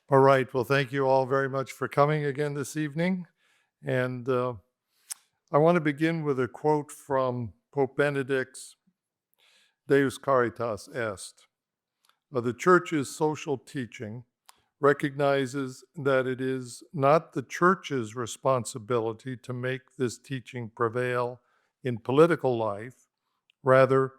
All right. Well, thank you all very much for coming again this evening. And I want to begin with a quote from Pope Benedict's Deus Caritas Est. The Church's social teaching recognizes that it is not the Church's responsibility to make this teaching prevail in political life. Rather,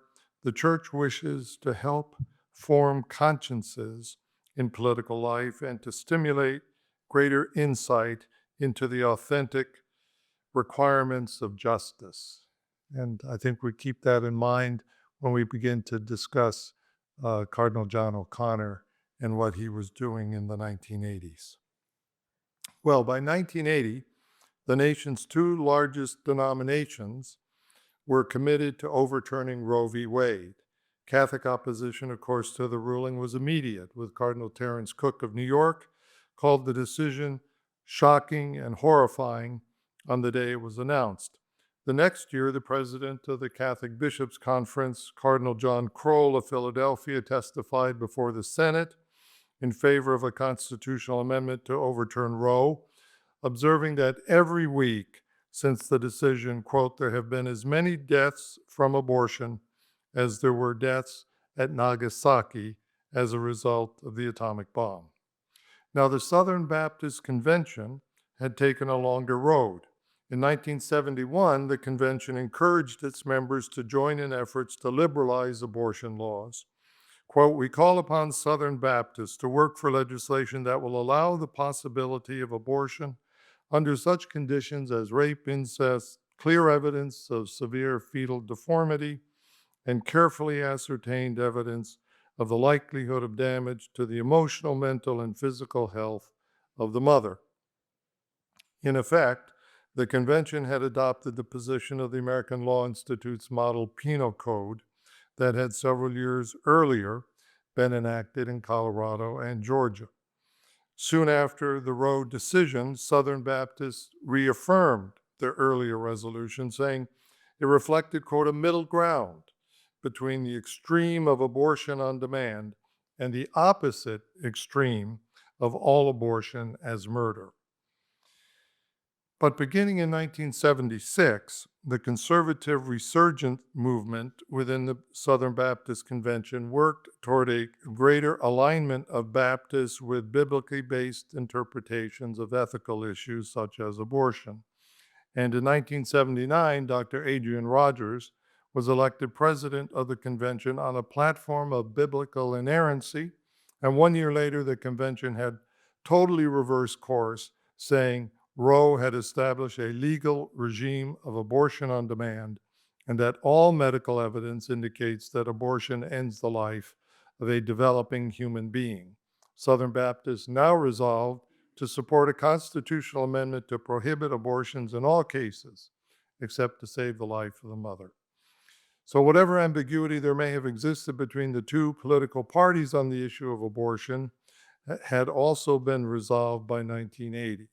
the Church wishes to help form consciences in political life and to stimulate greater insight into the authentic requirements of justice. And I think we keep that in mind when we begin to discuss Cardinal John O'Connor and what he was doing in the 1980s. Well, by 1980, the nation's two largest denominations were committed to overturning Roe v. Wade. Catholic opposition, of course, to the ruling was immediate, with Cardinal Terence Cook of New York called the decision shocking and horrifying on the day it was announced. The next year, the president of the Catholic Bishops' Conference, Cardinal John Kroll of Philadelphia, testified before the Senate in favor of a constitutional amendment to overturn Roe, observing that every week since the decision, quote, there have been as many deaths from abortion as there were deaths at Nagasaki as a result of the atomic bomb. Now, the Southern Baptist Convention had taken a longer road. In 1971, the convention encouraged its members to join in efforts to liberalize abortion laws. Quote, we call upon Southern Baptists to work for legislation that will allow the possibility of abortion under such conditions as rape, incest, clear evidence of severe fetal deformity, and carefully ascertained evidence of the likelihood of damage to the emotional, mental, and physical health of the mother. In effect, the convention had adopted the position of the American Law Institute's model penal code that had several years earlier been enacted in Colorado and Georgia. Soon after the Roe decision, Southern Baptists reaffirmed their earlier resolution, saying it reflected, quote, a middle ground between the extreme of abortion on demand and the opposite extreme of all abortion as murder. But beginning in 1976, the conservative resurgent movement within the Southern Baptist Convention worked toward a greater alignment of Baptists with biblically based interpretations of ethical issues such as abortion. And in 1979, Dr. Adrian Rogers was elected president of the convention on a platform of biblical inerrancy. And 1 year later, the convention had totally reversed course, saying Roe had established a legal regime of abortion on demand, and that all medical evidence indicates that abortion ends the life of a developing human being. Southern Baptists now resolved to support a constitutional amendment to prohibit abortions in all cases, except to save the life of the mother. So whatever ambiguity there may have existed between the two political parties on the issue of abortion had also been resolved by 1980.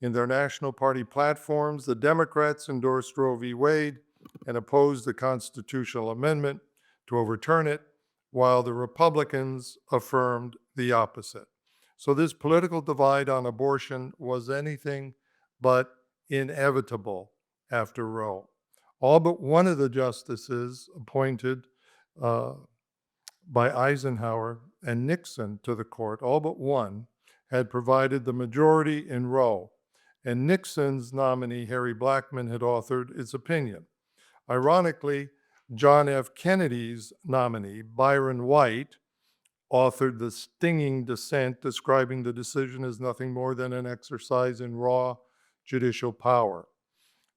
In their national party platforms, the Democrats endorsed Roe v. Wade and opposed the constitutional amendment to overturn it, while the Republicans affirmed the opposite. So this political divide on abortion was anything but inevitable after Roe. All but one of the justices appointed by Eisenhower and Nixon to the court, all but one, had provided the majority in Roe, and Nixon's nominee, Harry Blackmun, had authored its opinion. Ironically, John F. Kennedy's nominee, Byron White, authored the stinging dissent describing the decision as nothing more than an exercise in raw judicial power.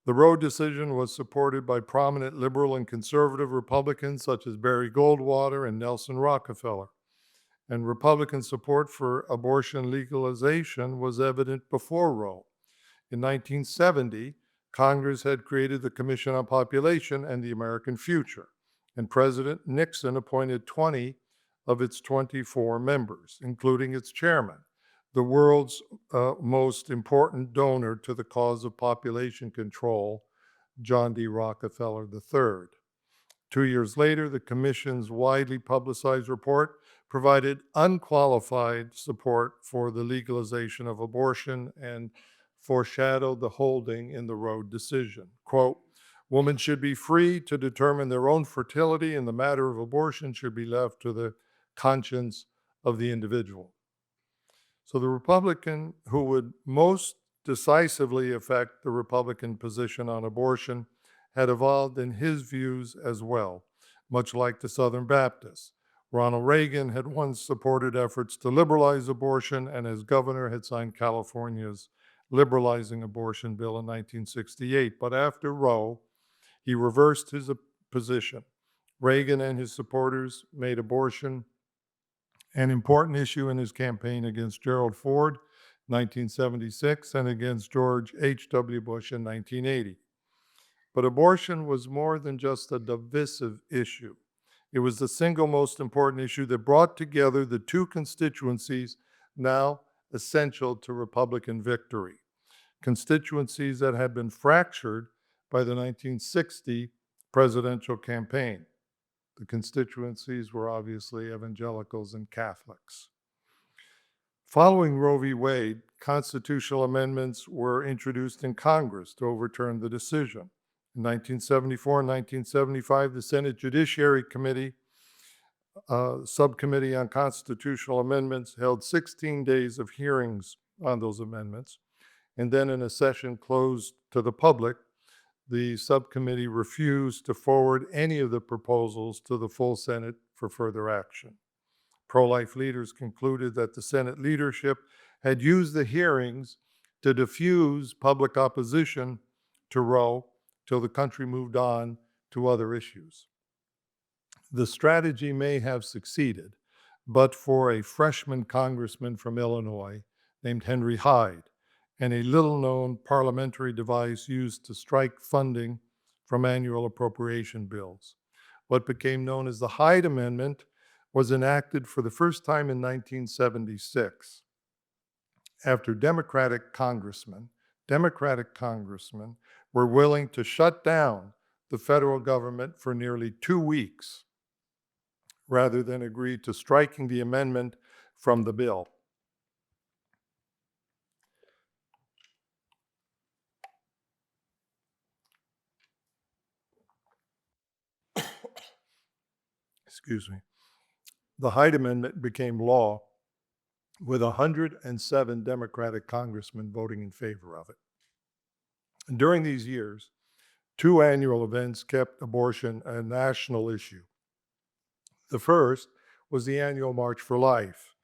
The Roe decision was supported by prominent liberal and conservative Republicans such as Barry Goldwater and Nelson Rockefeller. And Republican support for abortion legalization was evident before Roe. In 1970, Congress had created the Commission on Population and the American Future, and President Nixon appointed 20 of its 24 members, including its chairman, the world's most important donor to the cause of population control, John D. Rockefeller III. 2 years later, the Commission's widely publicized report provided unqualified support for the legalization of abortion and foreshadowed the holding in the Roe decision. Quote, women should be free to determine their own fertility, and the matter of abortion should be left to the conscience of the individual. So the Republican who would most decisively affect the Republican position on abortion had evolved in his views as well, much like the Southern Baptists. Ronald Reagan had once supported efforts to liberalize abortion, and as governor had signed California's liberalizing abortion bill in 1968. But after Roe, he reversed his position. Reagan and his supporters made abortion an important issue in his campaign against Gerald Ford, 1976, and against George H.W. Bush in 1980. But abortion was more than just a divisive issue. It was the single most important issue that brought together the two constituencies now essential to Republican victory, constituencies that had been fractured by the 1960 presidential campaign. The constituencies were obviously evangelicals and Catholics. Following Roe v. Wade, constitutional amendments were introduced in Congress to overturn the decision. In 1974 and 1975, the Senate Judiciary Committee, Subcommittee on Constitutional Amendments, held 16 days of hearings on those amendments. And then in a session closed to the public, the subcommittee refused to forward any of the proposals to the full Senate for further action. Pro-life leaders concluded that the Senate leadership had used the hearings to diffuse public opposition to Roe till the country moved on to other issues. The strategy may have succeeded, but for a freshman congressman from Illinois named Henry Hyde, and a little-known parliamentary device used to strike funding from annual appropriation bills. What became known as the Hyde Amendment was enacted for the first time in 1976 after Democratic congressmen were willing to shut down the federal government for nearly 2 weeks rather than agree to striking the amendment from the bill. Excuse me. The Hyde Amendment became law with 107 Democratic congressmen voting in favor of it. And during these years, 2 annual events kept abortion a national issue. The first was the annual March for Life.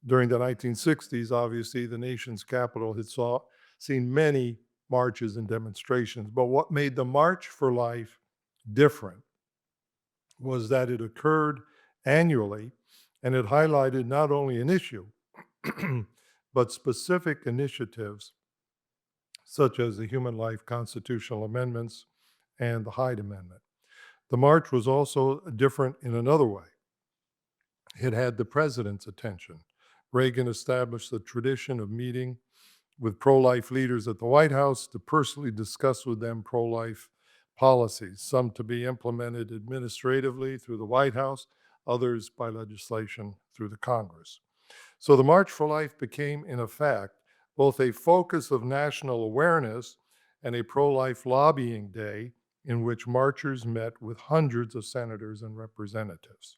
During the 1960s, obviously, the nation's capital had seen many marches and demonstrations. But what made the March for Life different was that it occurred annually, and it highlighted not only an issue, but specific initiatives such as the Human Life Constitutional Amendments and the Hyde Amendment. The march was also different in another way. It had the president's attention. Reagan established the tradition of meeting with pro-life leaders at the White House to personally discuss with them pro-life policies, some to be implemented administratively through the White House, others by legislation through the Congress. So the March for Life became, in effect, both a focus of national awareness and a pro-life lobbying day in which marchers met with hundreds of senators and representatives.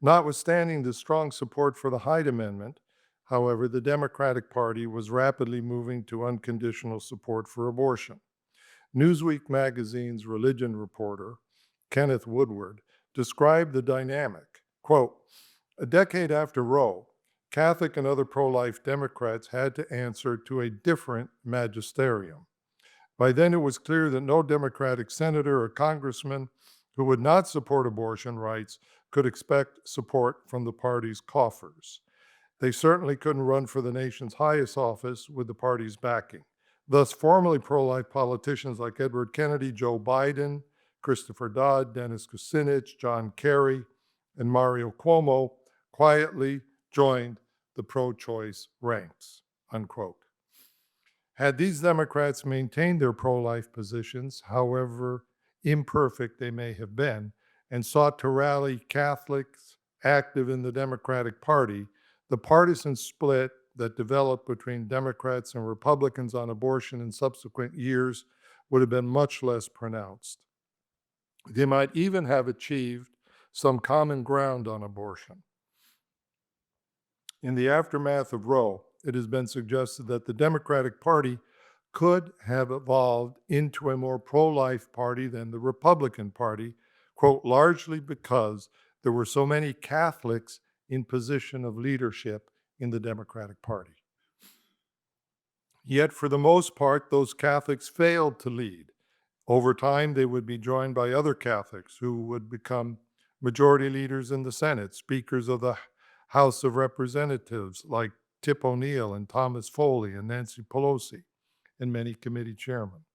Notwithstanding the strong support for the Hyde Amendment, however, the Democratic Party was rapidly moving to unconditional support for abortion. Newsweek magazine's religion reporter, Kenneth Woodward, described the dynamic. Quote, a decade after Roe, Catholic and other pro-life Democrats had to answer to a different magisterium. By then, it was clear that no Democratic senator or congressman who would not support abortion rights could expect support from the party's coffers. They certainly couldn't run for the nation's highest office with the party's backing. Thus, formerly pro-life politicians like Edward Kennedy, Joe Biden, Christopher Dodd, Dennis Kucinich, John Kerry, and Mario Cuomo quietly joined the pro-choice ranks, unquote. Had these Democrats maintained their pro-life positions, however imperfect they may have been, and sought to rally Catholics active in the Democratic Party, the partisan split that developed between Democrats and Republicans on abortion in subsequent years would have been much less pronounced. They might even have achieved some common ground on abortion. In the aftermath of Roe, it has been suggested that the Democratic Party could have evolved into a more pro-life party than the Republican Party, quote, largely because there were so many Catholics in position of leadership in the Democratic Party. Yet, for the most part, those Catholics failed to lead. Over time, they would be joined by other Catholics who would become majority leaders in the Senate, speakers of the House of Representatives like Tip O'Neill and Thomas Foley and Nancy Pelosi, and many committee chairmen.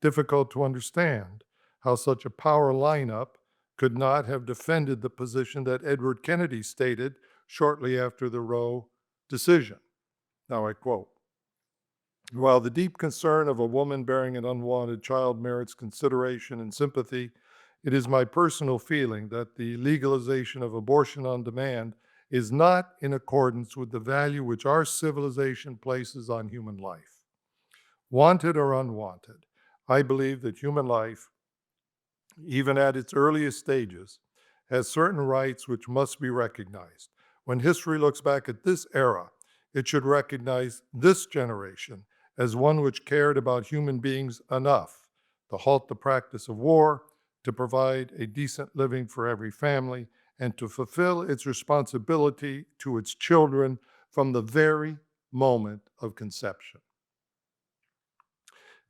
Difficult to understand how such a power lineup could not have defended the position that Edward Kennedy stated shortly after the Roe decision. Now I quote, "While the deep concern of a woman bearing an unwanted child merits consideration and sympathy, it is my personal feeling that the legalization of abortion on demand is not in accordance with the value which our civilization places on human life. Wanted or unwanted, I believe that human life, even at its earliest stages, has certain rights which must be recognized. When history looks back at this era, it should recognize this generation as one which cared about human beings enough to halt the practice of war, to provide a decent living for every family, and to fulfill its responsibility to its children from the very moment of conception."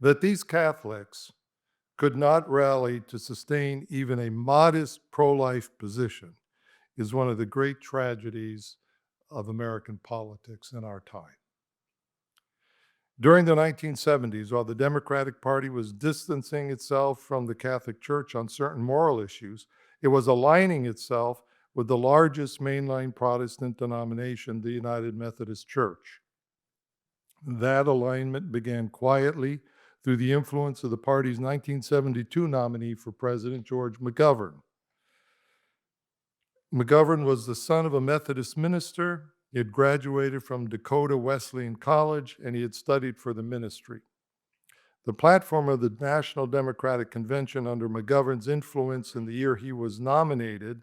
That these Catholics could not rally to sustain even a modest pro-life position is one of the great tragedies of American politics in our time. During the 1970s, while the Democratic Party was distancing itself from the Catholic Church on certain moral issues, it was aligning itself with the largest mainline Protestant denomination, the United Methodist Church. That alignment began quietly through the influence of the party's 1972 nominee for president, George McGovern. McGovern was the son of a Methodist minister. He had graduated from Dakota Wesleyan College, and he had studied for the ministry. The platform of the National Democratic Convention under McGovern's influence in the year he was nominated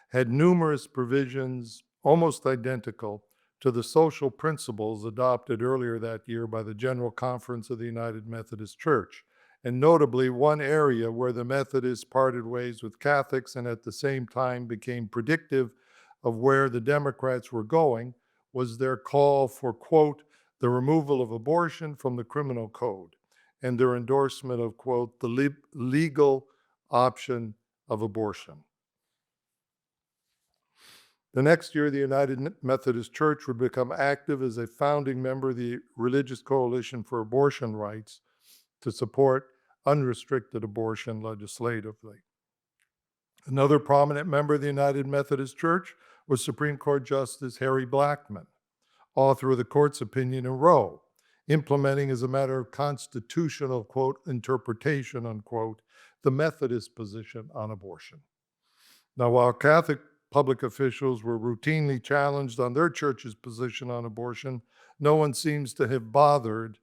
had numerous provisions almost identical to the social principles adopted earlier that year by the General Conference of the United Methodist Church, and notably one area where the Methodists parted ways with Catholics and at the same time became predictive of where the Democrats were going was their call for, quote, the removal of abortion from the criminal code, and their endorsement of, quote, the legal option of abortion. The next year, the United Methodist Church would become active as a founding member of the Religious Coalition for Abortion Rights to support unrestricted abortion legislatively. Another prominent member of the United Methodist Church was Supreme Court Justice Harry Blackmun, author of the court's opinion in Roe, implementing as a matter of constitutional, quote, interpretation, unquote, the Methodist position on abortion. Now, while Catholic public officials were routinely challenged on their church's position on abortion, no one seems to have bothered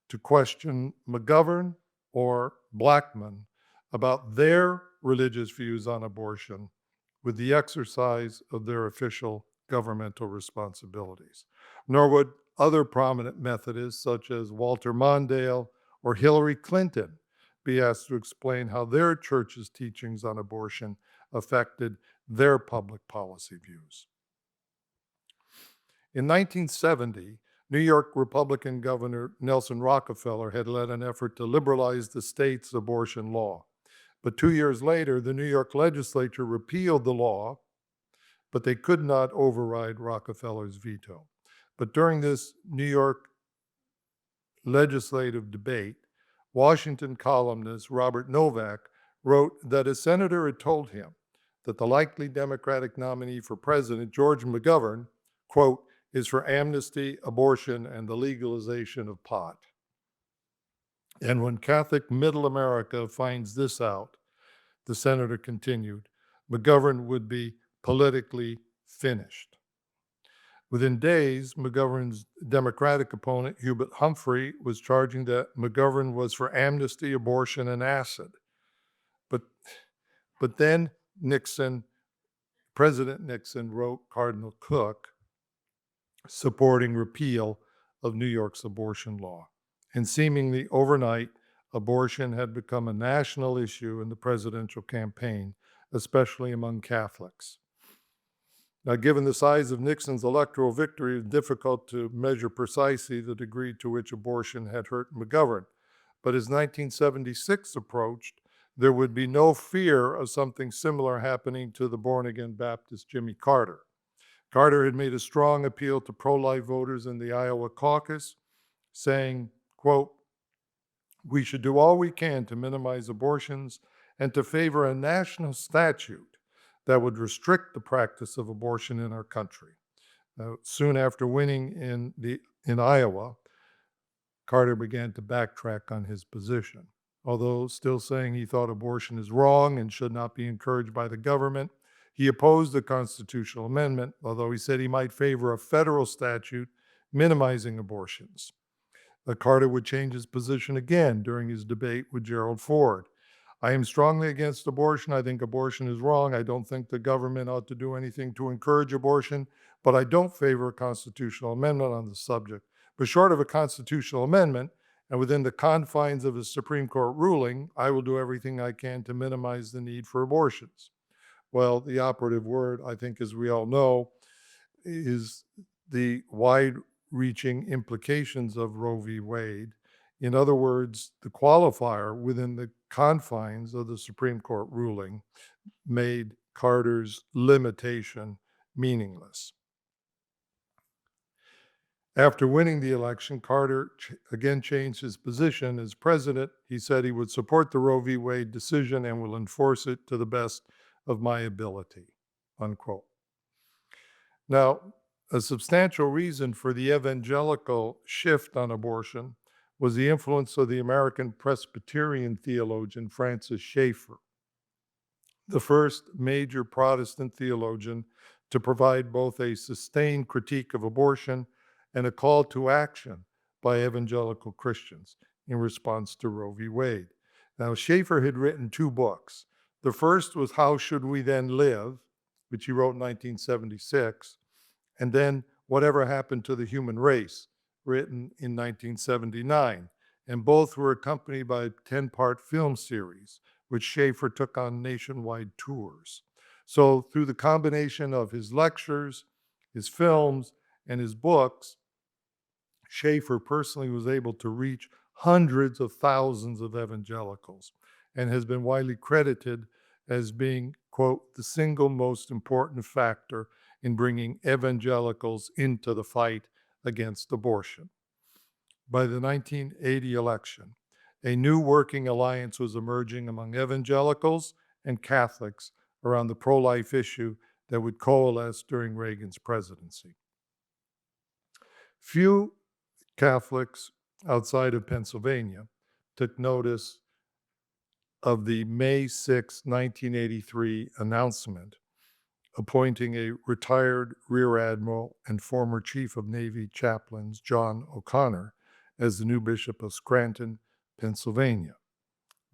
to question McGovern or Blackmun about their religious views on abortion with the exercise of their official governmental responsibilities. Nor would other prominent Methodists, such as Walter Mondale or Hillary Clinton, be asked to explain how their church's teachings on abortion affected their public policy views. In 1970, New York Republican Governor Nelson Rockefeller had led an effort to liberalize the state's abortion law. But 2 years later, the New York legislature repealed the law, but they could not override Rockefeller's veto. But during this New York legislative debate, Washington columnist Robert Novak wrote that a senator had told him that the likely Democratic nominee for president, George McGovern, quote, is for amnesty, abortion, and the legalization of pot. And when Catholic Middle America finds this out, the senator continued, McGovern would be politically finished. Within days, McGovern's Democratic opponent, Hubert Humphrey, was charging that McGovern was for amnesty, abortion, and acid. But then President Nixon wrote Cardinal Cook supporting repeal of New York's abortion law. And seemingly overnight, abortion had become a national issue in the presidential campaign, especially among Catholics. Now, given the size of Nixon's electoral victory, it's difficult to measure precisely the degree to which abortion had hurt McGovern. But as 1976 approached, there would be no fear of something similar happening to the born-again Baptist Jimmy Carter. Carter had made a strong appeal to pro-life voters in the Iowa caucus, saying, quote, "We should do all we can to minimize abortions and to favor a national statute that would restrict the practice of abortion in our country." Soon after winning in Iowa, Carter began to backtrack on his position. Although still saying he thought abortion is wrong and should not be encouraged by the government, he opposed the constitutional amendment, although he said he might favor a federal statute minimizing abortions. Carter would change his position again during his debate with Gerald Ford. "I am strongly against abortion. I think abortion is wrong. I don't think the government ought to do anything to encourage abortion, but I don't favor a constitutional amendment on the subject. But short of a constitutional amendment, and within the confines of a Supreme Court ruling, I will do everything I can to minimize the need for abortions." Well, the operative word, I think, as we all know, is the wide-reaching implications of Roe v. Wade. In other words, the qualifier within the confines of the Supreme Court ruling made Carter's limitation meaningless. After winning the election, Carter again changed his position. As president, he said he would support the Roe v. Wade decision and will enforce it to the best of my ability, unquote. Now, a substantial reason for the evangelical shift on abortion was the influence of the American Presbyterian theologian Francis Schaeffer, the first major Protestant theologian to provide both a sustained critique of abortion and a call to action by evangelical Christians in response to Roe v. Wade. Now, Schaeffer had written two books. The first was How Should We Then Live, which he wrote in 1976, and then Whatever Happened to the Human Race, written in 1979. And both were accompanied by a 10-part film series, which Schaeffer took on nationwide tours. So through the combination of his lectures, his films, and his books, Schaeffer personally was able to reach hundreds of thousands of evangelicals and has been widely credited as being, quote, the single most important factor in bringing evangelicals into the fight against abortion. By the 1980 election, a new working alliance was emerging among evangelicals and Catholics around the pro-life issue that would coalesce during Reagan's presidency. Few Catholics outside of Pennsylvania took notice of the May 6, 1983 announcement appointing a retired Rear Admiral and former Chief of Navy Chaplains, John O'Connor, as the new Bishop of Scranton, Pennsylvania.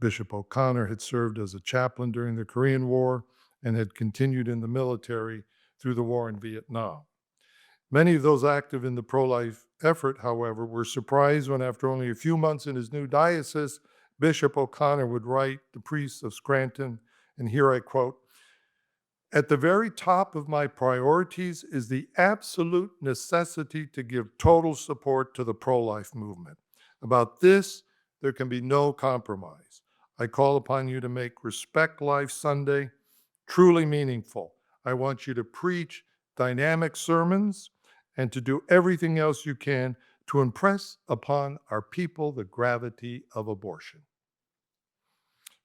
Bishop O'Connor had served as a chaplain during the Korean War and had continued in the military through the war in Vietnam. Many of those active in the pro-life effort, however, were surprised when, after only a few months in his new diocese, Bishop O'Connor would write the priests of Scranton, and here I quote, "At the very top of my priorities is the absolute necessity to give total support to the pro-life movement. About this, there can be no compromise. I call upon you to make Respect Life Sunday truly meaningful. I want you to preach dynamic sermons and to do everything else you can to impress upon our people the gravity of abortion."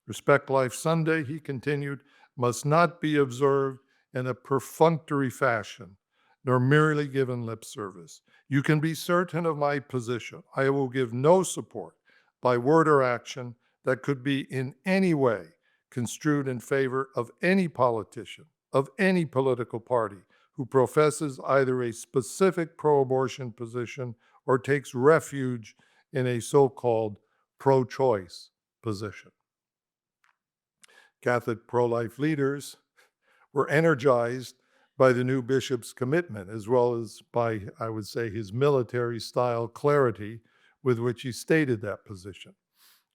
Respect Life Sunday, he continued, must not be observed in a perfunctory fashion, nor merely given lip service. You can be certain of my position. I will give no support by word or action that could be in any way construed in favor of any politician, of any political party, who professes either a specific pro-abortion position or takes refuge in a so-called pro-choice position. Catholic pro-life leaders were energized by the new bishop's commitment, as well as by, I would say, his military-style clarity with which he stated that position.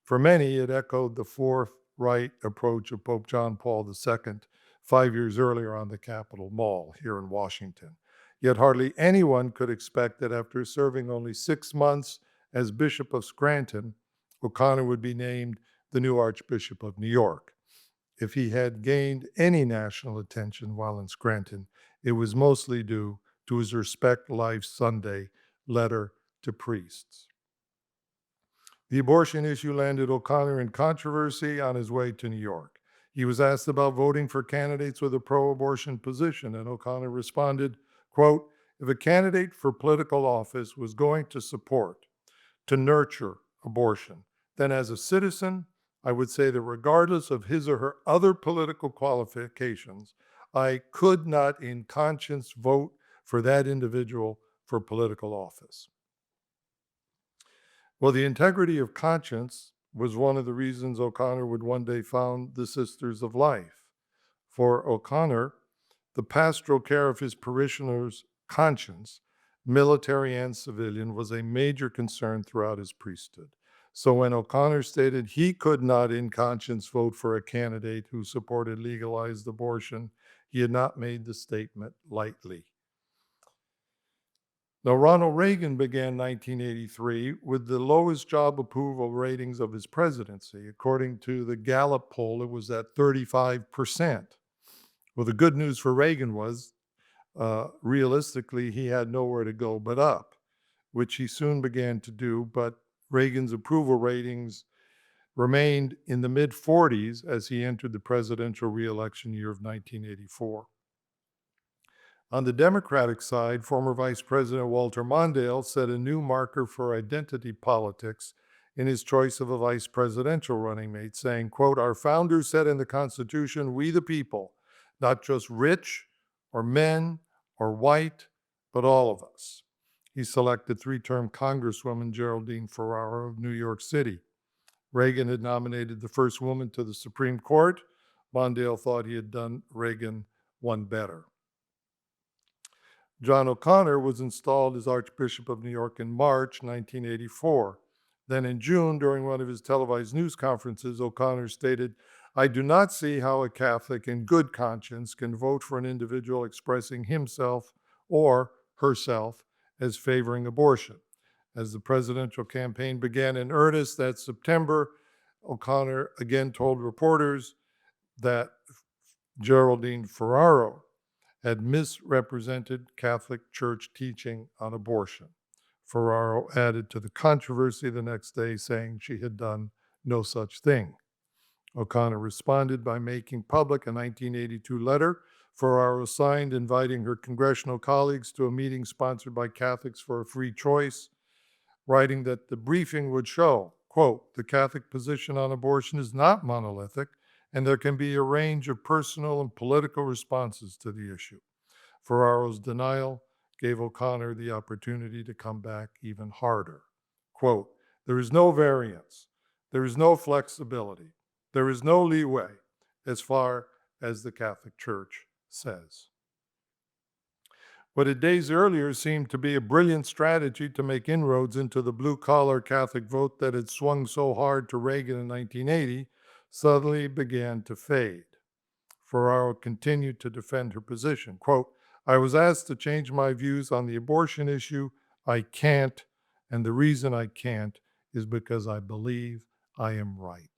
For many, it echoed the forthright approach of Pope John Paul II 5 years earlier on the Capitol Mall here in Washington. Yet hardly anyone could expect that after serving only 6 months as Bishop of Scranton, O'Connor would be named the new Archbishop of New York. If he had gained any national attention while in Scranton, it was mostly due to his Respect Life Sunday letter to priests. The abortion issue landed O'Connor in controversy on his way to New York. He was asked about voting for candidates with a pro-abortion position, and O'Connor responded, quote, "If a candidate for political office was going to support, to nurture abortion, then as a citizen, I would say that regardless of his or her other political qualifications, I could not in conscience vote for that individual for political office." Well, the integrity of conscience was one of the reasons O'Connor would one day found the Sisters of Life. For O'Connor, the pastoral care of his parishioners' conscience, military and civilian, was a major concern throughout his priesthood. So when O'Connor stated he could not in conscience vote for a candidate who supported legalized abortion, he had not made the statement lightly. Now, Ronald Reagan began 1983 with the lowest job approval ratings of his presidency. According to the Gallup poll, it was at 35%. Well, the good news for Reagan was, realistically, he had nowhere to go but up, which he soon began to do, but Reagan's approval ratings remained in the mid-40s as he entered the presidential re-election year of 1984. On the Democratic side, former Vice President Walter Mondale set a new marker for identity politics in his choice of a vice presidential running mate, saying, quote, "Our founders said in the Constitution, we the people, not just rich or men or white, but all of us." He selected three-term Congresswoman Geraldine Ferraro of New York City. Reagan had nominated the first woman to the Supreme Court. Mondale thought he had done Reagan one better. John O'Connor was installed as Archbishop of New York in March 1984. Then in June, during one of his televised news conferences, O'Connor stated, "I do not see how a Catholic in good conscience can vote for an individual expressing himself or herself as favoring abortion." As the presidential campaign began in earnest that September, O'Connor again told reporters that Geraldine Ferraro had misrepresented Catholic Church teaching on abortion. Ferraro added to the controversy the next day, saying she had done no such thing. O'Connor responded by making public a 1982 letter Ferraro signed inviting her congressional colleagues to a meeting sponsored by Catholics for a Free Choice, writing that the briefing would show, quote, "The Catholic position on abortion is not monolithic, and there can be a range of personal and political responses to the issue." Ferraro's denial gave O'Connor the opportunity to come back even harder. Quote, "There is no variance, there is no flexibility, there is no leeway as far as the Catholic Church says." What had days earlier seemed to be a brilliant strategy to make inroads into the blue-collar Catholic vote that had swung so hard to Reagan in 1980 suddenly began to fade. Ferraro continued to defend her position. Quote, "I was asked to change my views on the abortion issue. I can't, and the reason I can't is because I believe I am right."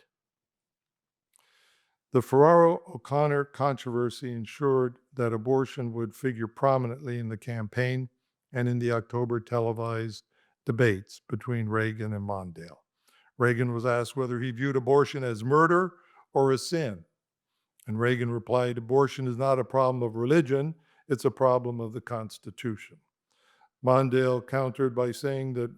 The Ferraro-O'Connor controversy ensured that abortion would figure prominently in the campaign and in the October televised debates between Reagan and Mondale. Reagan was asked whether he viewed abortion as murder or a sin. And Reagan replied, "Abortion is not a problem of religion, it's a problem of the Constitution." Mondale countered by saying that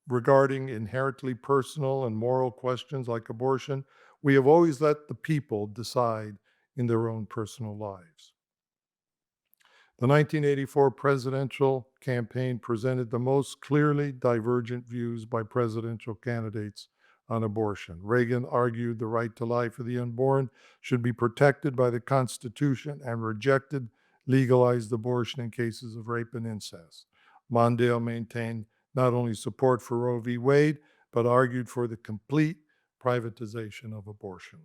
regarding inherently personal and moral questions like abortion, we have always let the people decide in their own personal lives. The 1984 presidential campaign presented the most clearly divergent views by presidential candidates on abortion. Reagan argued the right to life of the unborn should be protected by the Constitution and rejected legalized abortion in cases of rape and incest. Mondale maintained not only support for Roe v. Wade, but argued for the complete privatization of abortion.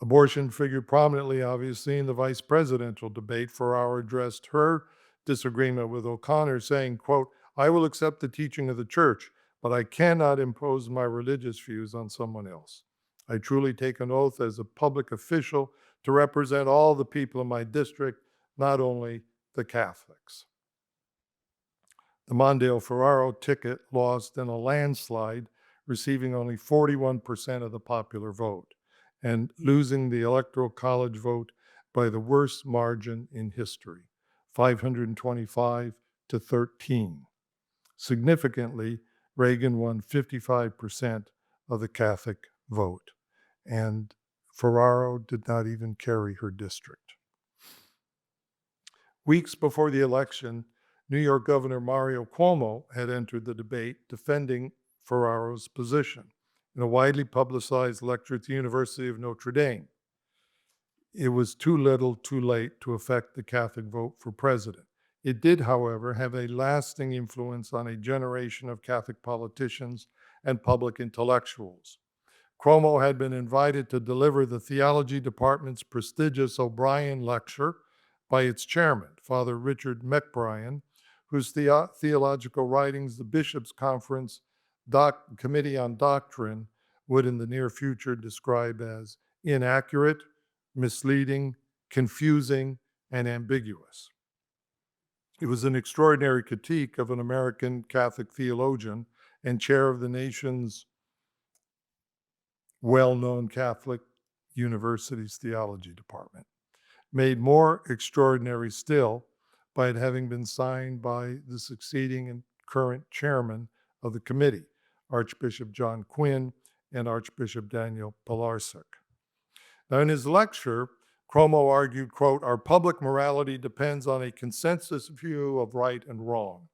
Abortion figured prominently, obviously, in the vice presidential debate. Ferraro addressed her disagreement with O'Connor, saying, quote, "I will accept the teaching of the church, but I cannot impose my religious views on someone else. I truly take an oath as a public official to represent all the people in my district, not only the Catholics." The Mondale-Ferraro ticket lost in a landslide, receiving only 41% of the popular vote and losing the Electoral College vote by the worst margin in history, 525 to 13. Significantly, Reagan won 55% of the Catholic vote, and Ferraro did not even carry her district. Weeks before the election, New York Governor Mario Cuomo had entered the debate defending Ferraro's position in a widely publicized lecture at the University of Notre Dame. It was too little, too late to affect the Catholic vote for president. It did, however, have a lasting influence on a generation of Catholic politicians and public intellectuals. Cuomo had been invited to deliver the theology department's prestigious O'Brien Lecture by its chairman, Father Richard McBrien, whose theological writings the Bishops' Conference Committee on Doctrine would in the near future describe as inaccurate, misleading, confusing, and ambiguous. It was an extraordinary critique of an American Catholic theologian and chair of the nation's well-known Catholic university's theology department, made more extraordinary still by it having been signed by the succeeding and current chairman of the committee, Archbishop John Quinn and Archbishop Daniel Pilarczyk. Now, in his lecture, Cuomo argued, quote, "Our public morality depends on a consensus view of right and wrong.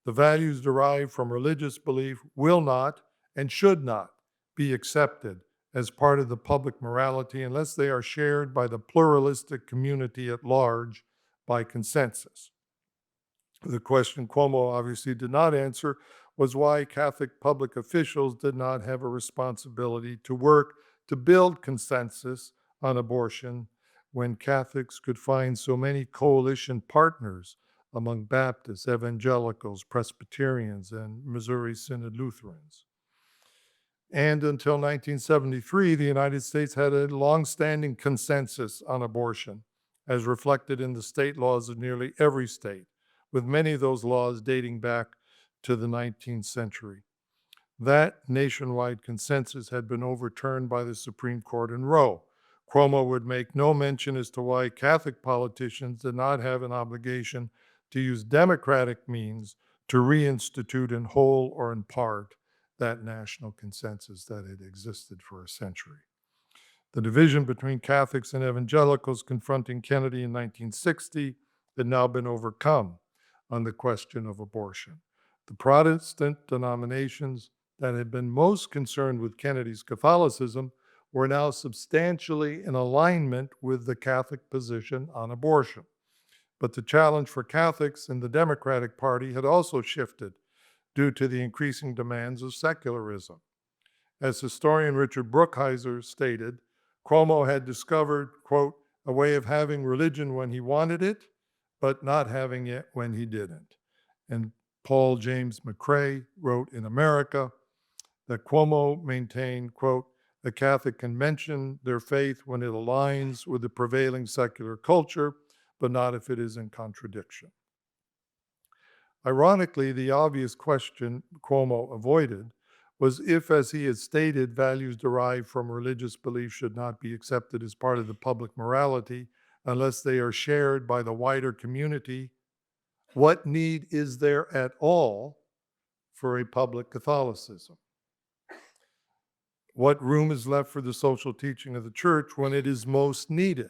The values derived from religious belief will not and should not be accepted as part of the public morality unless they are shared by the pluralistic community at large by consensus." The question Cuomo obviously did not answer was why Catholic public officials did not have a responsibility to work to build consensus on abortion when Catholics could find so many coalition partners among Baptists, evangelicals, Presbyterians, and Missouri Synod Lutherans. And until 1973, the United States had a longstanding consensus on abortion, as reflected in the state laws of nearly every state, with many of those laws dating back to the 19th century. That nationwide consensus had been overturned by the Supreme Court in Roe. Cuomo would make no mention as to why Catholic politicians did not have an obligation to use democratic means to reinstitute in whole or in part that national consensus that had existed for a century. The division between Catholics and evangelicals confronting Kennedy in 1960 had now been overcome on the question of abortion. The Protestant denominations that had been most concerned with Kennedy's Catholicism were now substantially in alignment with the Catholic position on abortion. But the challenge for Catholics in the Democratic Party had also shifted due to the increasing demands of secularism. As historian Richard Brookhiser stated, Cuomo had discovered, quote, "a way of having religion when he wanted it, but not having it when he didn't." And Paul James McCrae wrote in America that Cuomo maintained, quote, "a Catholic can mention their faith when it aligns with the prevailing secular culture, but not if it is in contradiction." Ironically, the obvious question Cuomo avoided was if, as he had stated, values derived from religious belief should not be accepted as part of the public morality unless they are shared by the wider community, what need is there at all for a public Catholicism? What room is left for the social teaching of the church when it is most needed?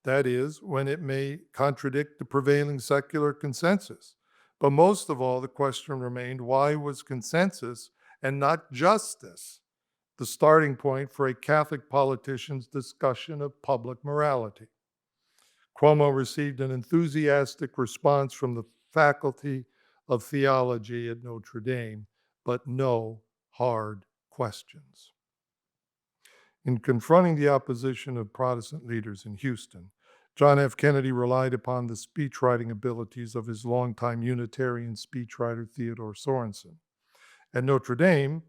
That is, when it may contradict the prevailing secular consensus. But most of all, the question remained, why was consensus and not justice the starting point for a Catholic politician's discussion of public morality? Cuomo received an enthusiastic response from the Faculty of Theology at Notre Dame, but no hard questions. In confronting the opposition of Protestant leaders in Houston, John F. Kennedy relied upon the speechwriting abilities of his longtime Unitarian speechwriter Theodore Sorensen. At Notre Dame,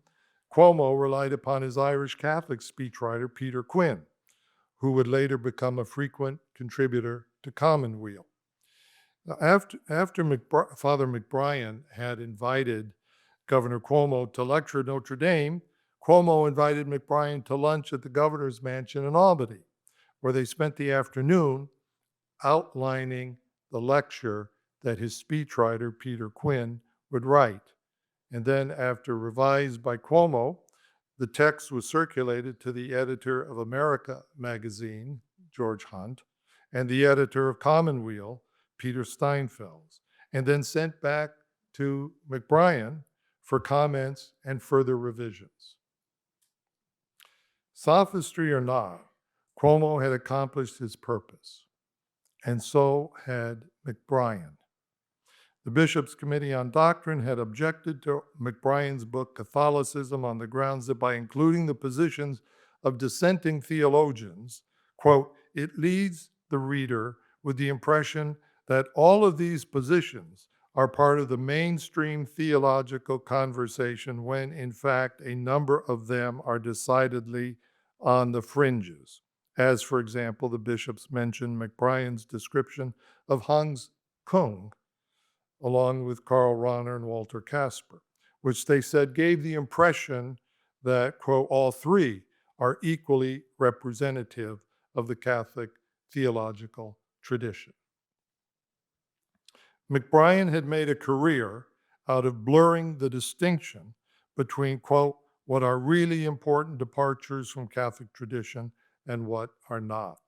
Cuomo relied upon his Irish Catholic speechwriter Peter Quinn, who would later become a frequent contributor to Commonweal. Now, after Father McBrien had invited Governor Cuomo to lecture at Notre Dame, Cuomo invited McBrien to lunch at the governor's mansion in Albany, where they spent the afternoon outlining the lecture that his speechwriter, Peter Quinn, would write. And then, after revised by Cuomo, the text was circulated to the editor of America magazine, George Hunt, and the editor of Commonweal, Peter Steinfels, and then sent back to McBrien for comments and further revisions. Sophistry or not, Cuomo had accomplished his purpose, and so had McBrien. The Bishops' Committee on Doctrine had objected to McBrien's book, Catholicism, on the grounds that by including the positions of dissenting theologians, quote, it leaves the reader with the impression that all of these positions are part of the mainstream theological conversation when, in fact, a number of them are decidedly on the fringes. As, for example, the bishops mentioned McBrien's description of Hans Kung, along with Karl Rahner and Walter Kasper, which they said gave the impression that, quote, all three are equally representative of the Catholic theological tradition. McBrien had made a career out of blurring the distinction between, quote, what are really important departures from Catholic tradition and what are not.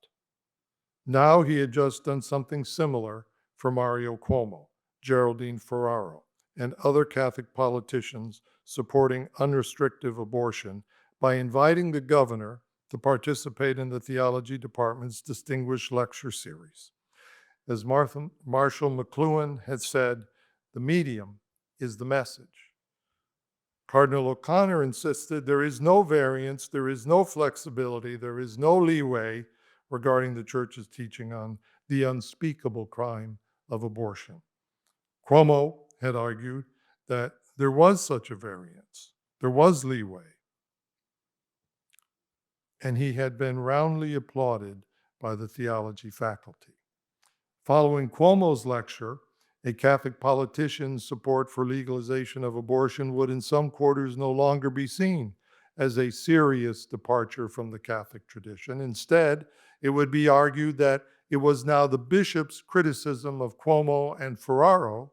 Now he had just done something similar for Mario Cuomo, Geraldine Ferraro, and other Catholic politicians supporting unrestricted abortion by inviting the governor to participate in the theology department's distinguished lecture series. As Marshall McLuhan had said, the medium is the message. Cardinal O'Connor insisted there is no variance, there is no flexibility, there is no leeway regarding the church's teaching on the unspeakable crime of abortion. Cuomo had argued that there was such a variance, there was leeway, and he had been roundly applauded by the theology faculty. Following Cuomo's lecture, a Catholic politician's support for legalization of abortion would in some quarters no longer be seen as a serious departure from the Catholic tradition. Instead, it would be argued that it was now the bishop's criticism of Cuomo and Ferraro's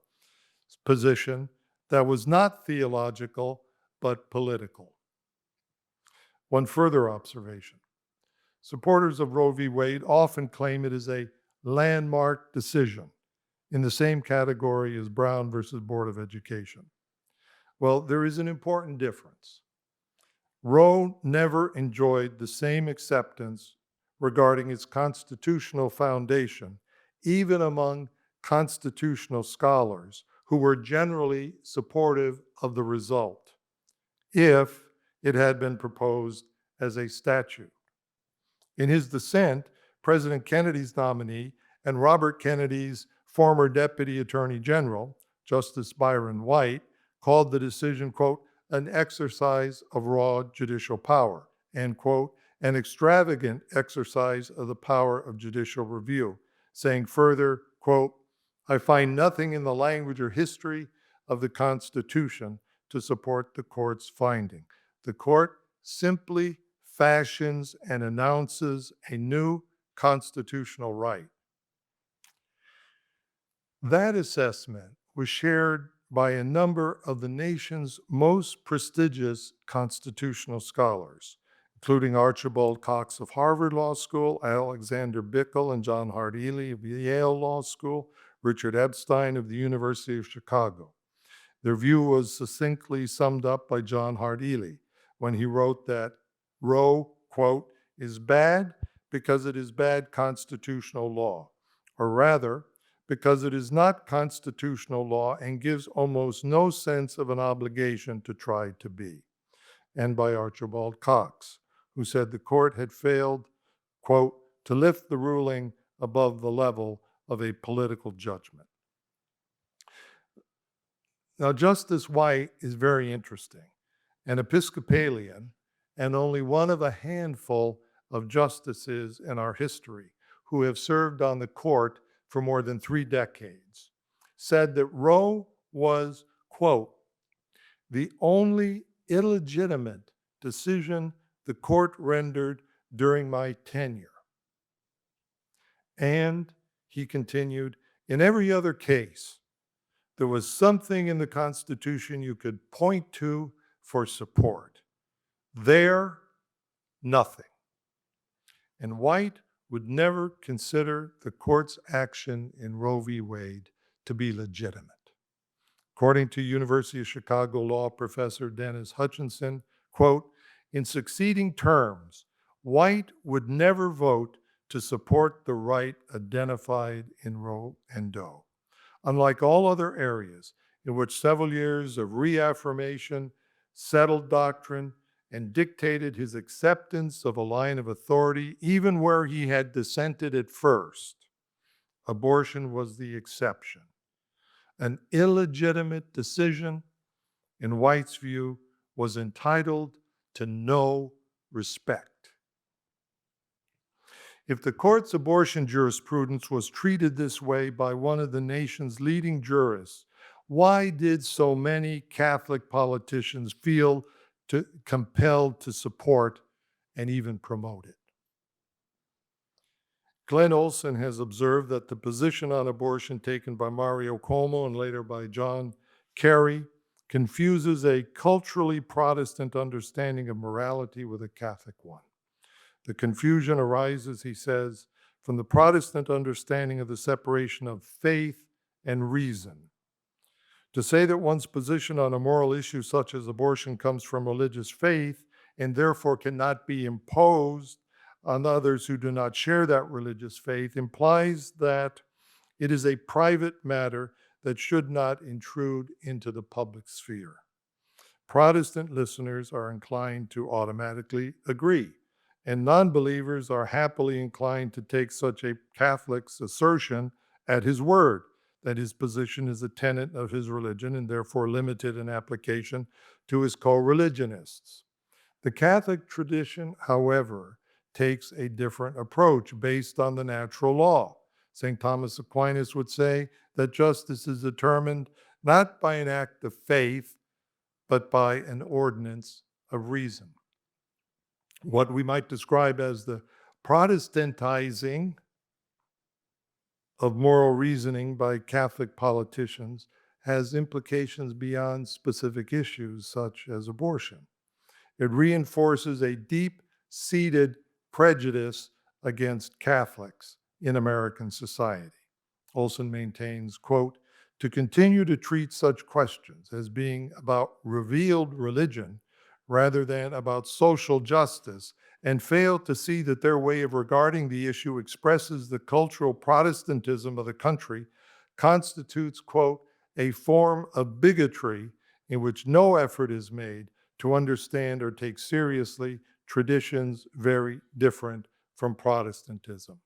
position that was not theological, but political. One further observation. Supporters of Roe v. Wade often claim it is a landmark decision in the same category as Brown versus Board of Education. Well, there is an important difference. Roe never enjoyed the same acceptance regarding its constitutional foundation, even among constitutional scholars who were generally supportive of the result, if it had been proposed as a statute. In his dissent, President Kennedy's nominee and Robert Kennedy's former Deputy Attorney General, Justice Byron White, called the decision, quote, an exercise of raw judicial power, and, quote, an extravagant exercise of the power of judicial review, saying further, quote, I find nothing in the language or history of the Constitution to support the court's finding. The court simply fashions and announces a new constitutional right. That assessment was shared by a number of the nation's most prestigious constitutional scholars, including Archibald Cox of Harvard Law School, Alexander Bickel and John Hart Ely of Yale Law School, Richard Epstein of the University of Chicago. Their view was succinctly summed up by John Hart Ely when he wrote that Roe, quote, is bad because it is bad constitutional law, or rather, because it is not constitutional law and gives almost no sense of an obligation to try to be. And by Archibald Cox, who said the court had failed, quote, to lift the ruling above the level of a political judgment. Now, Justice White is very interesting, an Episcopalian and only one of a handful of justices in our history who have served on the court for more than 3 decades, said that Roe was, quote, the only illegitimate decision the court rendered during my tenure. And, he continued, in every other case, there was something in the Constitution you could point to for support. There, nothing. And White would never consider the court's action in Roe v. Wade to be legitimate. According to University of Chicago law professor Dennis Hutchinson, quote, in succeeding terms, White would never vote to support the right identified in Roe and Doe. Unlike all other areas in which several years of reaffirmation, settled doctrine, and dictated his acceptance of a line of authority, even where he had dissented at first, abortion was the exception. An illegitimate decision, in White's view, was entitled to no respect. If the court's abortion jurisprudence was treated this way by one of the nation's leading jurists, why did so many Catholic politicians feel compelled to support and even promote it? Glenn Olson has observed that the position on abortion taken by Mario Cuomo and later by John Kerry confuses a culturally Protestant understanding of morality with a Catholic one. The confusion arises, he says, from the Protestant understanding of the separation of faith and reason. To say that one's position on a moral issue such as abortion comes from religious faith and therefore cannot be imposed on others who do not share that religious faith implies that it is a private matter that should not intrude into the public sphere. Protestant listeners are inclined to automatically agree, and non-believers are happily inclined to take such a Catholic's assertion at his word, that his position is a tenet of his religion and therefore limited in application to his co-religionists. The Catholic tradition, however, takes a different approach based on the natural law. St. Thomas Aquinas would say that justice is determined not by an act of faith, but by an ordinance of reason. What we might describe as the Protestantizing of moral reasoning by Catholic politicians has implications beyond specific issues such as abortion. It reinforces a deep-seated prejudice against Catholics in American society. Olson maintains, quote, to continue to treat such questions as being about revealed religion rather than about social justice and fail to see that their way of regarding the issue expresses the cultural Protestantism of the country constitutes, quote, a form of bigotry in which no effort is made to understand or take seriously traditions very different from Protestantism.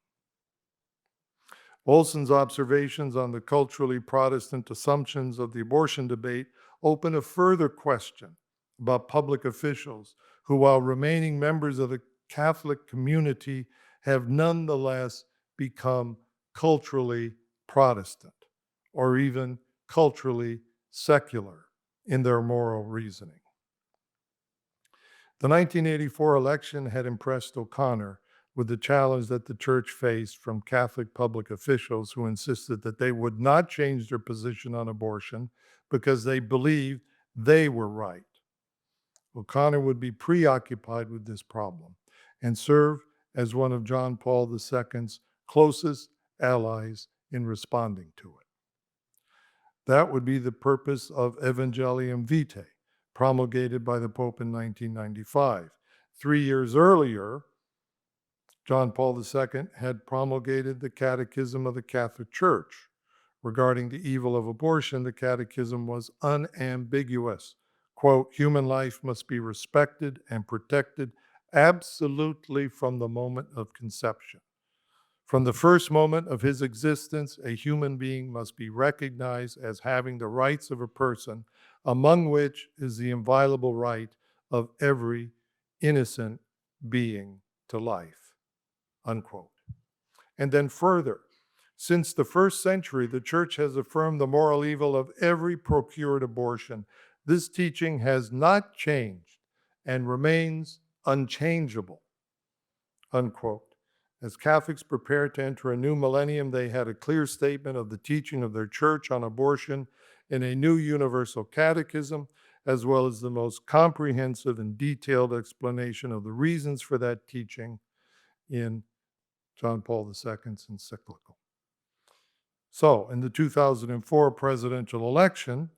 Olson's observations on the culturally Protestant assumptions of the abortion debate open a further question about public officials who, while remaining members of the Catholic community, have nonetheless become culturally Protestant or even culturally secular in their moral reasoning. The 1984 election had impressed O'Connor with the challenge that the church faced from Catholic public officials who insisted that they would not change their position on abortion because they believed they were right. O'Connor would be preoccupied with this problem and serve as one of John Paul II's closest allies in responding to it. That would be the purpose of Evangelium Vitae, promulgated by the Pope in 1995. 3 years earlier, John Paul II had promulgated the Catechism of the Catholic Church. Regarding the evil of abortion, the Catechism was unambiguous. Quote, human life must be respected and protected absolutely from the moment of conception. From the first moment of his existence, a human being must be recognized as having the rights of a person, among which is the inviolable right of every innocent being to life, unquote. And then further, since the first century, the church has affirmed the moral evil of every procured abortion. This teaching has not changed and remains unchangeable, unquote. As Catholics prepared to enter a new millennium, they had a clear statement of the teaching of their church on abortion in a new universal catechism, as well as the most comprehensive and detailed explanation of the reasons for that teaching in John Paul II's encyclical. So, in the 2004 presidential election,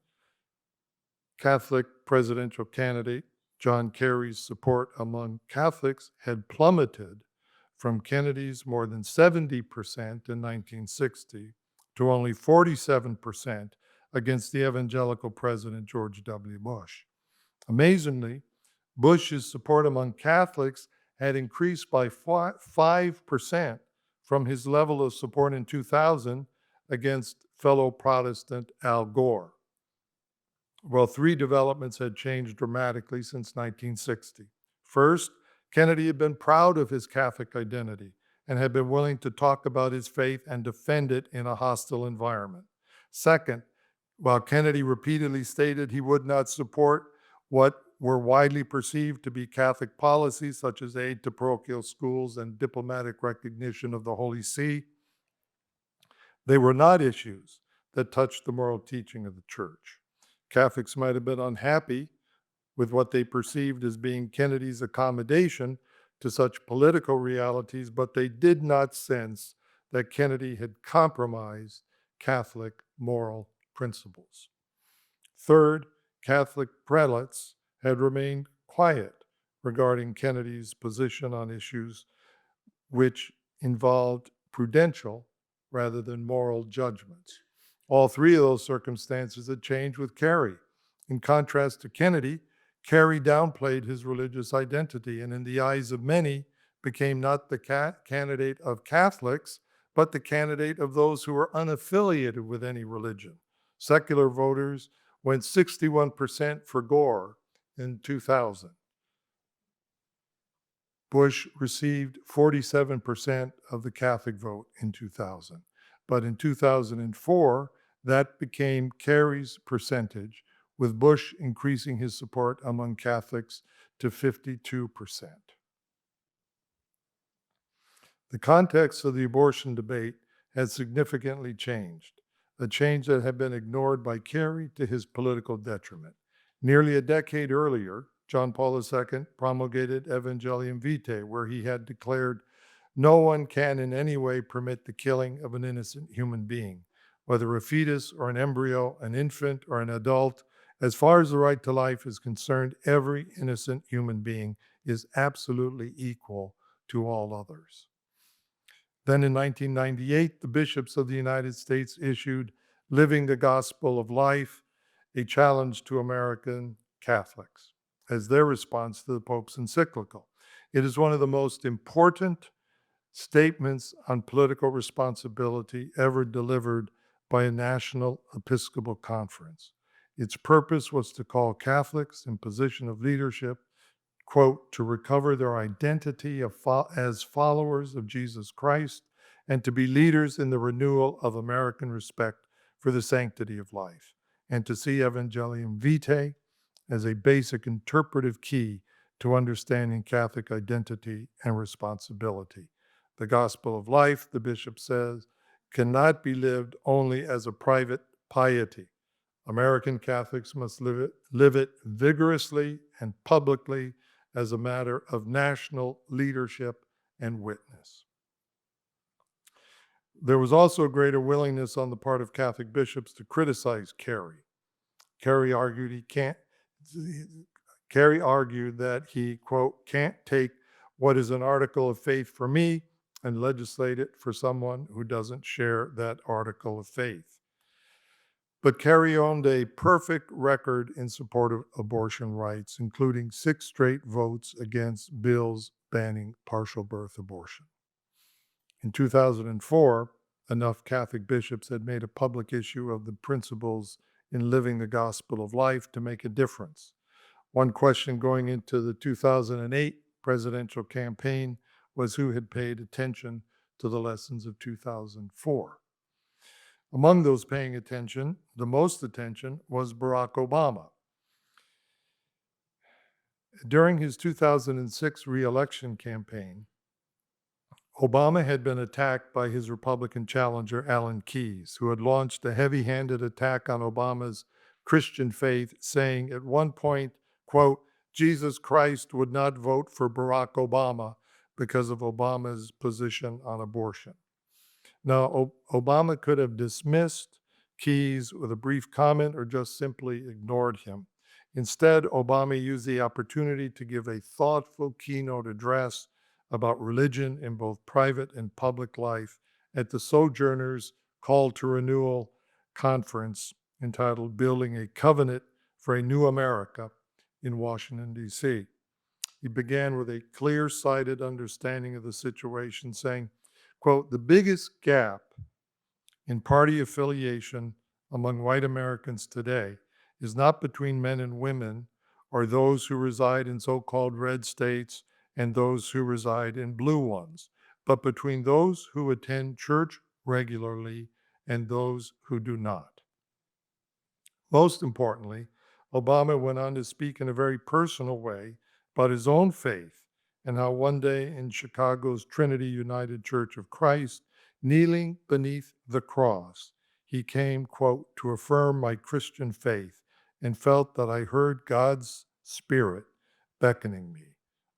Catholic presidential candidate John Kerry's support among Catholics had plummeted from Kennedy's more than 70% in 1960 to only 47% against the evangelical president George W. Bush. Amazingly, Bush's support among Catholics had increased by 5% from his level of support in 2000 against fellow Protestant Al Gore. Well, three developments had changed dramatically since 1960. First, Kennedy had been proud of his Catholic identity and had been willing to talk about his faith and defend it in a hostile environment. Second, while Kennedy repeatedly stated he would not support what were widely perceived to be Catholic policies, such as aid to parochial schools and diplomatic recognition of the Holy See, they were not issues that touched the moral teaching of the church. Catholics might have been unhappy with what they perceived as being Kennedy's accommodation to such political realities, but they did not sense that Kennedy had compromised Catholic moral principles. Third, Catholic prelates had remained quiet regarding Kennedy's position on issues which involved prudential rather than moral judgments. All three of those circumstances had changed with Kerry. In contrast to Kennedy, Kerry downplayed his religious identity and in the eyes of many became not the candidate of Catholics, but the candidate of those who were unaffiliated with any religion. Secular voters went 61% for Gore in 2000. Bush received 47% of the Catholic vote in 2000. But in 2004, that became Kerry's percentage, with Bush increasing his support among Catholics to 52%. The context of the abortion debate had significantly changed, a change that had been ignored by Kerry to his political detriment. Nearly a decade earlier, John Paul II promulgated Evangelium Vitae, where he had declared, "No one can in any way permit the killing of an innocent human being, whether a fetus or an embryo, an infant or an adult. As far as the right to life is concerned, every innocent human being is absolutely equal to all others." Then in 1998, the bishops of the United States issued Living the Gospel of Life, a challenge to American Catholics, as their response to the Pope's encyclical. It is one of the most important statements on political responsibility ever delivered by a national Episcopal conference. Its purpose was to call Catholics in position of leadership, quote, to recover their identity as followers of Jesus Christ and to be leaders in the renewal of American respect for the sanctity of life, and to see Evangelium Vitae as a basic interpretive key to understanding Catholic identity and responsibility. The gospel of life, the bishop says, cannot be lived only as a private piety. American Catholics must live it vigorously and publicly as a matter of national leadership and witness. There was also a greater willingness on the part of Catholic bishops to criticize Carey. Carey argued that he, quote, can't take what is an article of faith for me and legislate it for someone who doesn't share that article of faith. But Carey owned a perfect record in support of abortion rights, including 6 straight votes against bills banning partial birth abortion. In 2004, enough Catholic bishops had made a public issue of the principles in living the gospel of life to make a difference. One question going into the 2008 presidential campaign was who had paid attention to the lessons of 2004. Among those paying attention, the most attention was Barack Obama. During his 2006 re-election campaign, Obama had been attacked by his Republican challenger, Alan Keyes, who had launched a heavy-handed attack on Obama's Christian faith, saying at one point, quote, Jesus Christ would not vote for Barack Obama because of Obama's position on abortion. Now, Obama could have dismissed Keyes with a brief comment or just simply ignored him. Instead, Obama used the opportunity to give a thoughtful keynote address about religion in both private and public life at the Sojourners Call to Renewal conference entitled Building a Covenant for a New America in Washington, D.C. He began with a clear-sighted understanding of the situation, saying, quote, the biggest gap in party affiliation among white Americans today is not between men and women or those who reside in so-called red states and those who reside in blue ones, but between those who attend church regularly and those who do not. Most importantly, Obama went on to speak in a very personal way about his own faith and how one day in Chicago's Trinity United Church of Christ, kneeling beneath the cross, he came, quote, to affirm my Christian faith and felt that I heard God's Spirit beckoning me.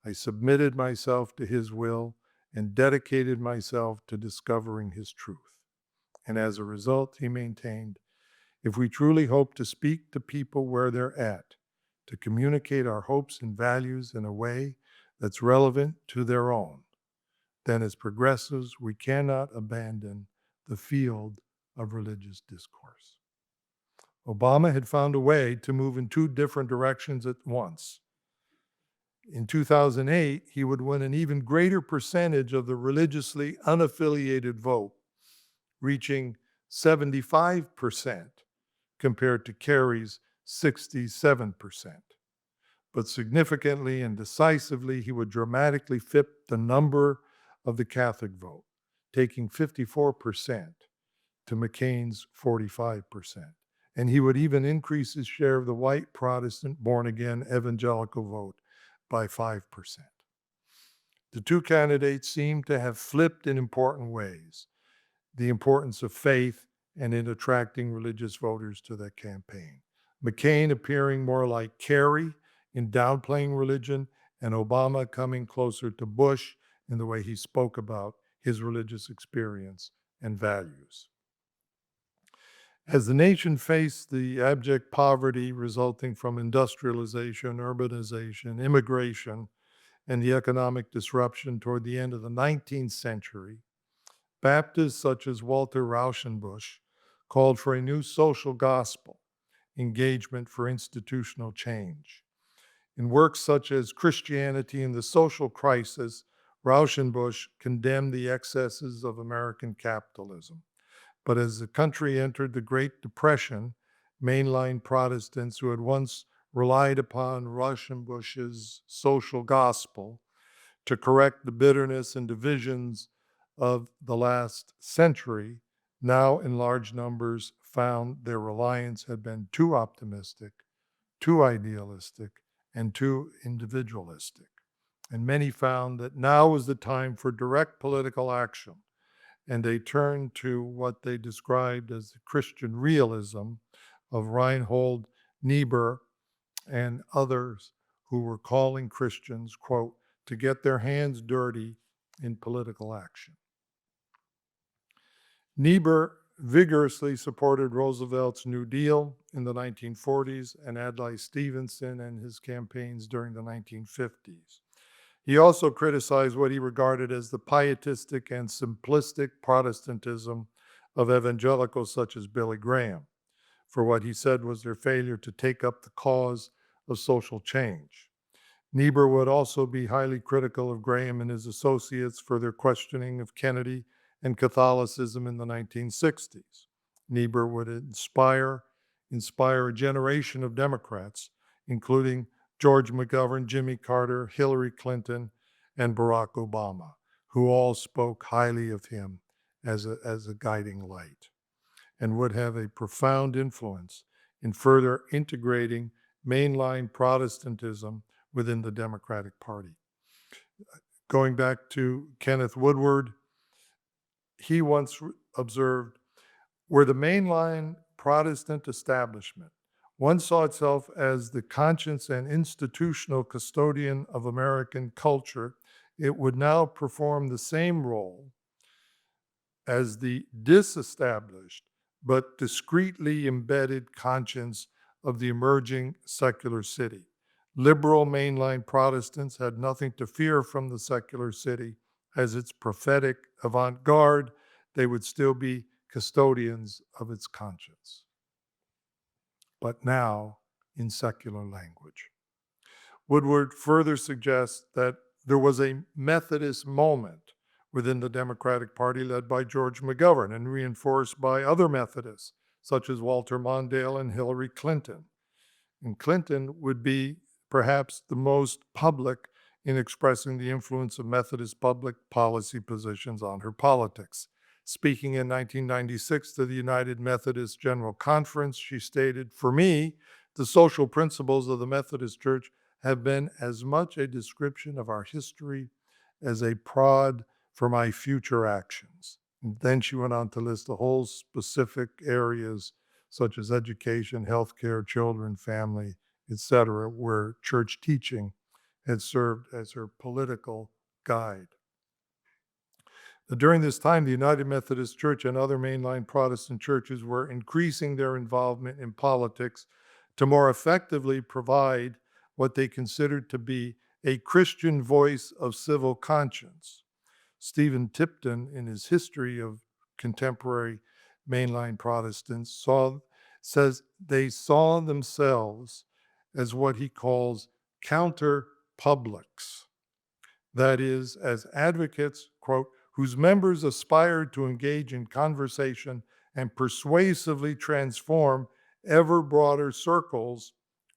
I submitted myself to his will and dedicated myself to discovering his truth. And as a result, he maintained, if we truly hope to speak to people where they're at, to communicate our hopes and values in a way that's relevant to their own, then as progressives, we cannot abandon the field of religious discourse. Obama had found a way to move in 2 different directions at once. In 2008, he would win an even greater percentage of the religiously unaffiliated vote, reaching 75% compared to Carey's 67%. But significantly and decisively, he would dramatically flip the number of the Catholic vote, taking 54% to McCain's 45%. And he would even increase his share of the white Protestant born-again evangelical vote by 5%. The 2 candidates seemed to have flipped in important ways, the importance of faith and in attracting religious voters to their campaign. McCain appearing more like Carey in downplaying religion, and Obama coming closer to Bush in the way he spoke about his religious experience and values. As the nation faced the abject poverty resulting from industrialization, urbanization, immigration, and the economic disruption toward the end of the 19th century, Baptists such as Walter Rauschenbusch called for a new social gospel, engagement for institutional change. In works such as Christianity and the Social Crisis, Rauschenbusch condemned the excesses of American capitalism. But as the country entered the Great Depression, mainline Protestants who had once relied upon Rauschenbusch's social gospel to correct the bitterness and divisions of the last century, now in large numbers found their reliance had been too optimistic, too idealistic, and too individualistic. And many found that now was the time for direct political action, and they turned to what they described as the Christian realism of Reinhard Niebuhr and others who were calling Christians, quote, to get their hands dirty in political action. Niebuhr vigorously supported Roosevelt's New Deal in the 1940s and Adlai Stevenson and his campaigns during the 1950s. He also criticized what he regarded as the pietistic and simplistic Protestantism of evangelicals such as Billy Graham, for what he said was their failure to take up the cause of social change. Niebuhr would also be highly critical of Graham and his associates for their questioning of Kennedy and Catholicism in the 1960s. Niebuhr would inspire a generation of Democrats, including George McGovern, Jimmy Carter, Hillary Clinton, and Barack Obama, who all spoke highly of him as a guiding light, and would have a profound influence in further integrating mainline Protestantism within the Democratic Party. Going back to Kenneth Woodward, he once observed, where the mainline Protestant establishment once saw itself as the conscience and institutional custodian of American culture, it would now perform the same role as the disestablished but discreetly embedded conscience of the emerging secular city. Liberal mainline Protestants had nothing to fear from the secular city. As its prophetic avant-garde, they would still be custodians of its conscience, but now in secular language. Woodward further suggests that there was a Methodist moment within the Democratic Party led by George McGovern and reinforced by other Methodists, such as Walter Mondale and Hillary Clinton. And Clinton would be perhaps the most public in expressing the influence of Methodist public policy positions on her politics. Speaking in 1996 to the United Methodist General Conference, she stated, "For me, the social principles of the Methodist Church have been as much a description of our history as a prod for my future actions." And then she went on to list a whole specific areas such as education, healthcare, children, family, etc., where church teaching had served as her political guide. During this time, the United Methodist Church and other mainline Protestant churches were increasing their involvement in politics to more effectively provide what they considered to be a Christian voice of civil conscience. Stephen Tipton, in his History of Contemporary Mainline Protestants, says they saw themselves as what he calls counter-publics. That is, as advocates, quote, whose members aspired to engage in conversation and persuasively transform ever broader circles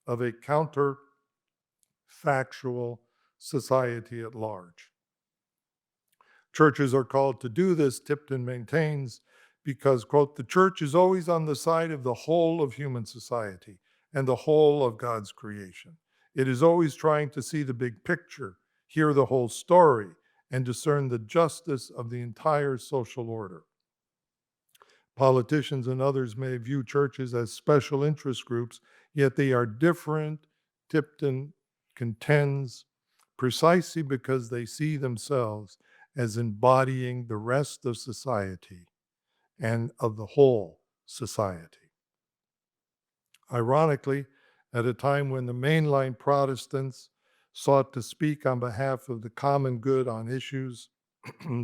of a counterfactual society at large. Churches are called to do this, Tipton maintains, because, quote, the church is always on the side of the whole of human society and the whole of God's creation. It is always trying to see the big picture, hear the whole story, and discern the justice of the entire social order. Politicians and others may view churches as special interest groups, yet they are different, Tipton contends, precisely because they see themselves as embodying the rest of society and of the whole society. Ironically, at a time when the mainline Protestants sought to speak on behalf of the common good on issues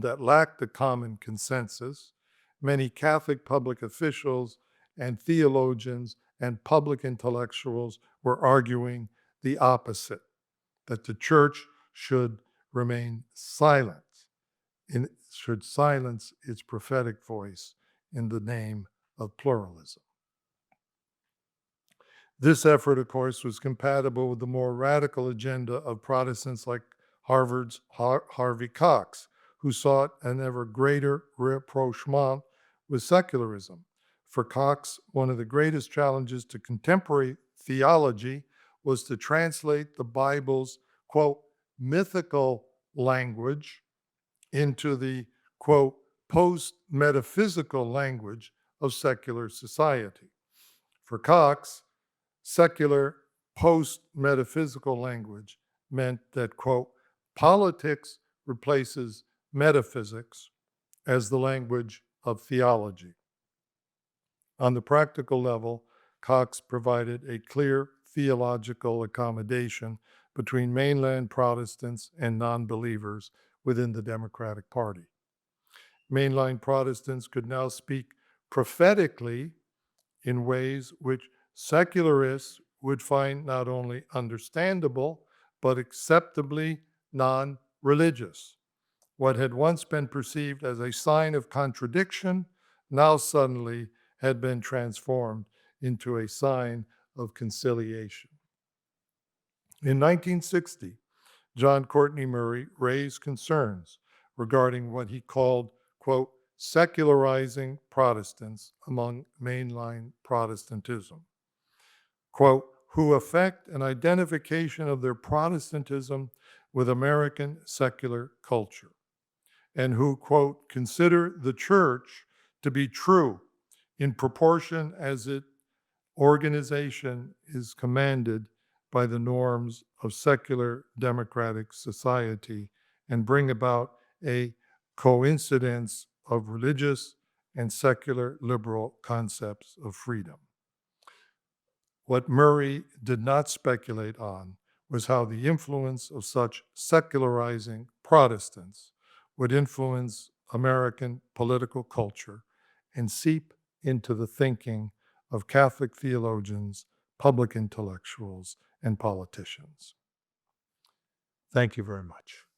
that lacked the common consensus, many Catholic public officials and theologians and public intellectuals were arguing the opposite, that the church should remain silent, should silence its prophetic voice in the name of pluralism. This effort, of course, was compatible with the more radical agenda of Protestants like Harvard's Harvey Cox, who sought an ever greater rapprochement with secularism. For Cox, one of the greatest challenges to contemporary theology was to translate the Bible's, quote, mythical language into the, quote, post-metaphysical language of secular society. For Cox, secular post-metaphysical language meant that, quote, politics replaces metaphysics as the language of theology. On the practical level, Cox provided a clear theological accommodation between mainland Protestants and non-believers within the Democratic Party. Mainline Protestants could now speak prophetically in ways which secularists would find not only understandable, but acceptably non-religious. What had once been perceived as a sign of contradiction now suddenly had been transformed into a sign of conciliation. In 1960, John Courtney Murray raised concerns regarding what he called, quote, secularizing Protestants among mainline Protestantism, quote, who affect an identification of their Protestantism with American secular culture, and who, quote, consider the church to be true in proportion as its organization is commanded by the norms of secular democratic society and bring about a coincidence of religious and secular liberal concepts of freedom. What Murray did not speculate on was how the influence of such secularizing Protestants would influence American political culture and seep into the thinking of Catholic theologians, public intellectuals, and politicians. Thank you very much.